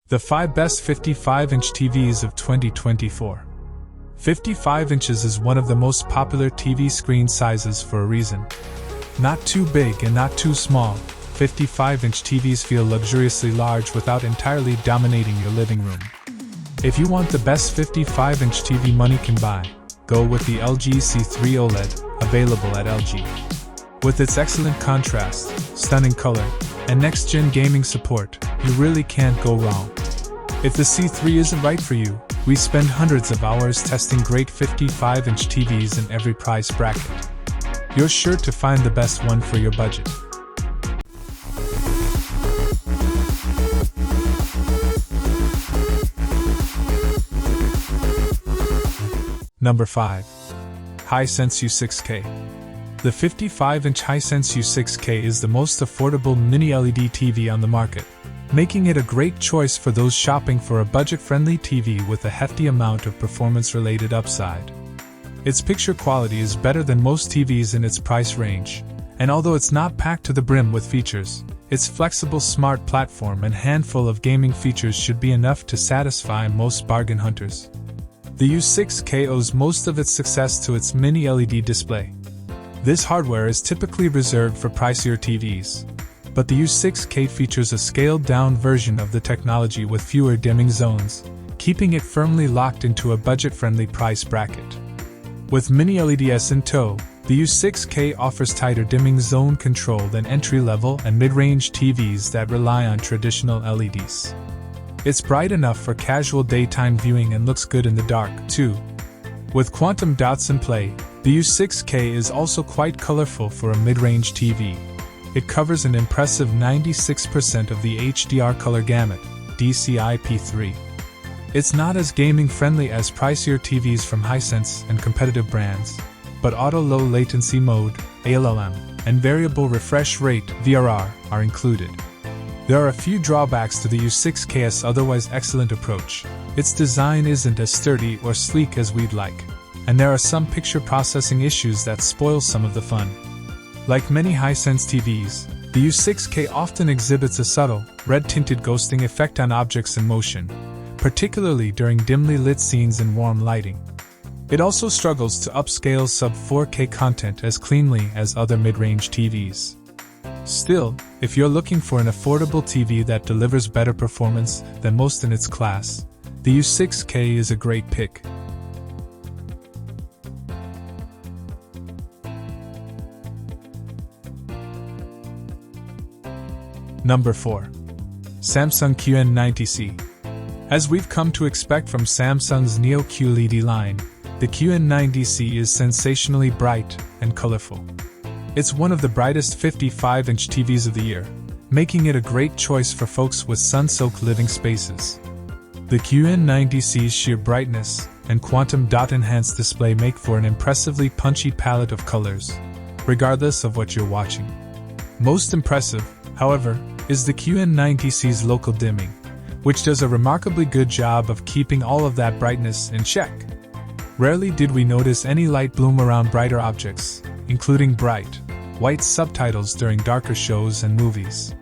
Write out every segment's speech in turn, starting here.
The 5 best 55-inch TVs of 2024. 55 inches is one of the most popular TV screen sizes for a reason. Not too big and not too small, 55-inch TVs feel luxuriously large without entirely dominating your living room. If you want the best 55-inch TV money can buy, go with the LG C3 OLED, available at LG. With its excellent contrast, stunning color, and next-gen gaming support, you really can't go wrong. If the C3 isn't right for you, we spend hundreds of hours testing great 55-inch TVs in every price bracket. You're sure to find the best one for your budget. Number 5. Hisense U6K. The 55-inch Hisense U6K is the most affordable mini-LED TV on the market, making it a great choice for those shopping for a budget-friendly TV with a hefty amount of performance-related upside. Its picture quality is better than most TVs in its price range, and although it's not packed to the brim with features, its flexible smart platform and handful of gaming features should be enough to satisfy most bargain hunters. The U6K owes most of its success to its mini-LED display. This hardware is typically reserved for pricier TVs, but the U6K features a scaled-down version of the technology with fewer dimming zones, keeping it firmly locked into a budget-friendly price bracket. With mini-LEDs in tow, the U6K offers tighter dimming zone control than entry-level and mid-range TVs that rely on traditional LEDs. It's bright enough for casual daytime viewing and looks good in the dark, too. With quantum dots in play, the U6K is also quite colorful for a mid-range TV. It covers an impressive 96% of the HDR color gamut, DCI-P3. It's not as gaming-friendly as pricier TVs from Hisense and competitive brands, but Auto Low Latency Mode, ALLM, and Variable Refresh Rate, VRR, are included. There are a few drawbacks to the U6K's otherwise excellent approach. Its design isn't as sturdy or sleek as we'd like, and there are some picture processing issues that spoil some of the fun. Like many Hisense TVs, the U6K often exhibits a subtle, red-tinted ghosting effect on objects in motion, particularly during dimly lit scenes in warm lighting. It also struggles to upscale sub-4K content as cleanly as other mid-range TVs. Still, if you're looking for an affordable TV that delivers better performance than most in its class, the U6K is a great pick. Number 4. Samsung QN90C. As we've come to expect from Samsung's Neo QLED line, the QN90C is sensationally bright and colorful. It's one of the brightest 55-inch TVs of the year, making it a great choice for folks with sun-soaked living spaces. The QN90C's sheer brightness and quantum dot-enhanced display make for an impressively punchy palette of colors, regardless of what you're watching. Most impressive, however, is the QN90C's local dimming, which does a remarkably good job of keeping all of that brightness in check. Rarely did we notice any light bloom around brighter objects, including bright, white subtitles during darker shows and movies.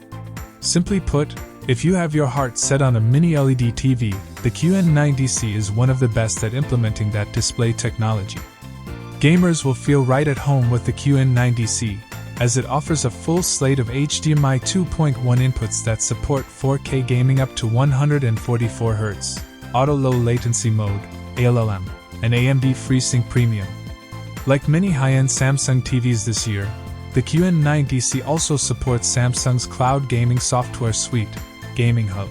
Simply put, if you have your heart set on a mini-LED TV, the QN90C is one of the best at implementing that display technology. Gamers will feel right at home with the QN90C, as it offers a full slate of HDMI 2.1 inputs that support 4K gaming up to 144 Hz, Auto Low Latency Mode, ALLM, and AMD FreeSync Premium. Like many high-end Samsung TVs this year, the QN90C also supports Samsung's cloud gaming software suite, Gaming Hub.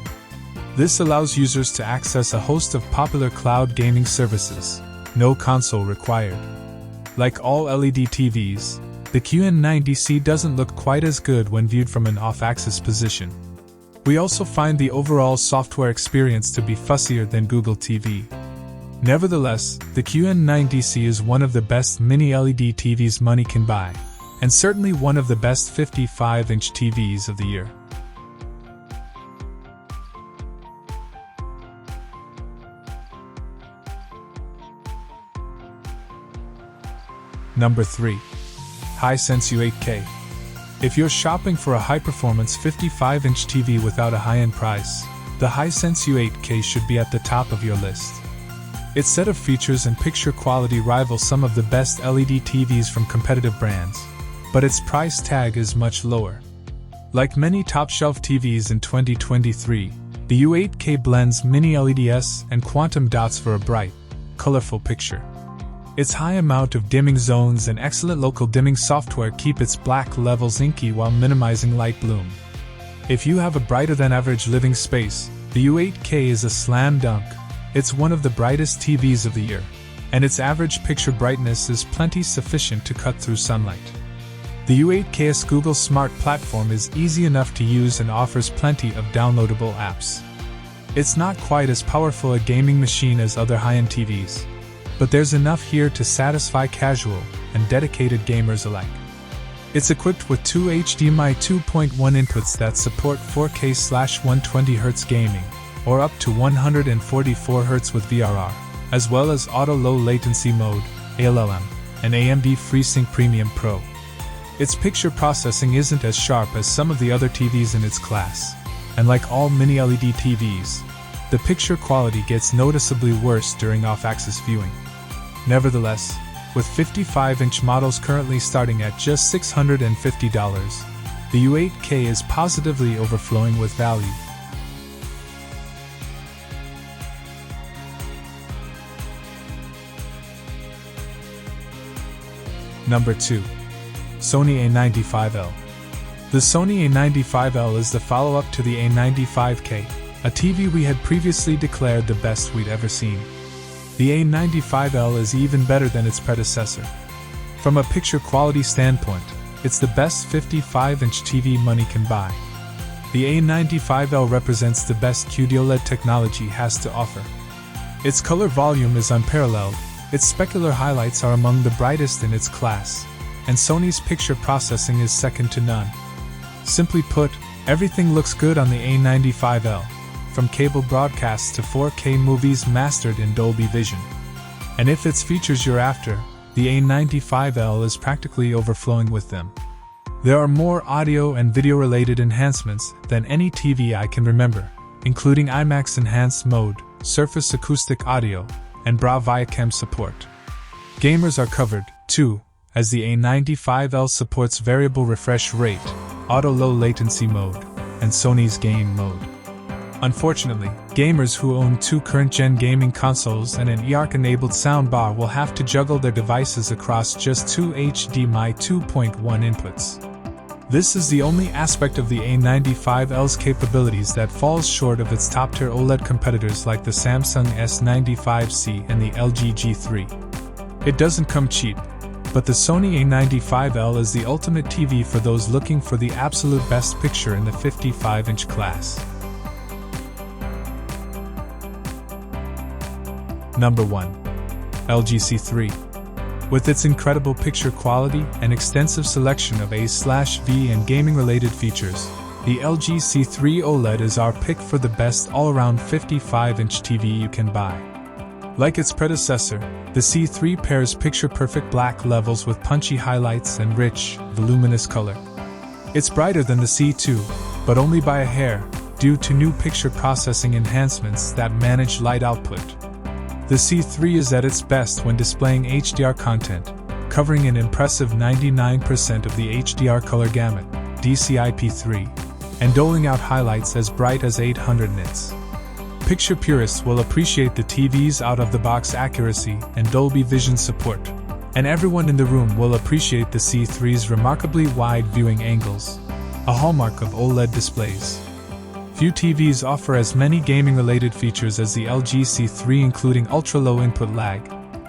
This allows users to access a host of popular cloud gaming services, no console required. Like all LED TVs, the QN90C doesn't look quite as good when viewed from an off-axis position. We also find the overall software experience to be fussier than Google TV. Nevertheless, the QN90C is one of the best mini-LED TVs money can buy, and certainly one of the best 55-inch TVs of the year. Number 3. Hisense U8K. If you're shopping for a high-performance 55-inch TV without a high-end price, the Hisense U8K should be at the top of your list. Its set of features and picture quality rival some of the best LED TVs from competitive brands, but its price tag is much lower. Like many top-shelf TVs in 2023, the U8K blends mini LEDs and quantum dots for a bright, colorful picture. Its high amount of dimming zones and excellent local dimming software keep its black levels inky while minimizing light bloom. If you have a brighter-than-average living space, the U8K is a slam dunk. It's one of the brightest TVs of the year, and its average picture brightness is plenty sufficient to cut through sunlight. The U8K's Google Smart Platform is easy enough to use and offers plenty of downloadable apps. It's not quite as powerful a gaming machine as other high-end TVs, but there's enough here to satisfy casual and dedicated gamers alike. It's equipped with two HDMI 2.1 inputs that support 4K/120Hz gaming, or up to 144Hz with VRR, as well as Auto Low Latency Mode, ALLM, and AMD FreeSync Premium Pro. Its picture processing isn't as sharp as some of the other TVs in its class, and like all mini LED TVs, the picture quality gets noticeably worse during off-axis viewing. Nevertheless, with 55-inch models currently starting at just $650, the U8K is positively overflowing with value. Number 2. Sony A95L. The Sony A95L is the follow-up to the A95K, a TV we had previously declared the best we'd ever seen. The A95L is even better than its predecessor. From a picture quality standpoint, it's the best 55-inch TV money can buy. The A95L represents the best QLED technology has to offer. Its color volume is unparalleled, its specular highlights are among the brightest in its class, and Sony's picture processing is second to none. Simply put, everything looks good on the A95L, from cable broadcasts to 4K movies mastered in Dolby Vision. And if it's features you're after, the A95L is practically overflowing with them. There are more audio and video-related enhancements than any TV I can remember, including IMAX Enhanced Mode, Surface Acoustic Audio, and Bravia support. Gamers are covered, too, as the A95L supports variable refresh rate, auto low latency mode, and Sony's game mode. Unfortunately, gamers who own two current-gen gaming consoles and an eARC-enabled soundbar will have to juggle their devices across just two HDMI 2.1 inputs. This is the only aspect of the A95L's capabilities that falls short of its top-tier OLED competitors like the Samsung S95C and the LG G3. It doesn't come cheap, but the Sony A95L is the ultimate TV for those looking for the absolute best picture in the 55-inch class. Number 1. LG C3. With its incredible picture quality and extensive selection of A/V and gaming-related features, the LG C3 OLED is our pick for the best all-around 55-inch TV you can buy. Like its predecessor, the C3 pairs picture-perfect black levels with punchy highlights and rich, voluminous color. It's brighter than the C2, but only by a hair, due to new picture processing enhancements that manage light output. The C3 is at its best when displaying HDR content, covering an impressive 99% of the HDR color gamut, DCI-P3, and doling out highlights as bright as 800 nits. Picture purists will appreciate the TV's out-of-the-box accuracy and Dolby Vision support, and everyone in the room will appreciate the C3's remarkably wide viewing angles, a hallmark of OLED displays. Few TVs offer as many gaming-related features as the LG C3, including ultra-low input lag,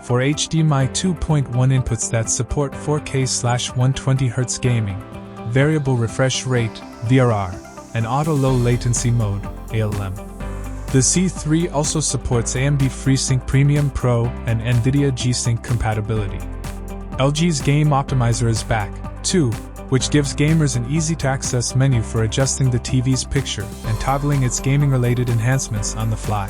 for HDMI 2.1 inputs that support 4K/120Hz gaming, variable refresh rate, VRR, and auto-low latency mode, ALM. The C3 also supports AMD FreeSync Premium Pro and NVIDIA G-Sync compatibility. LG's Game Optimizer is back, too, which gives gamers an easy-to-access menu for adjusting the TV's picture and toggling its gaming-related enhancements on the fly.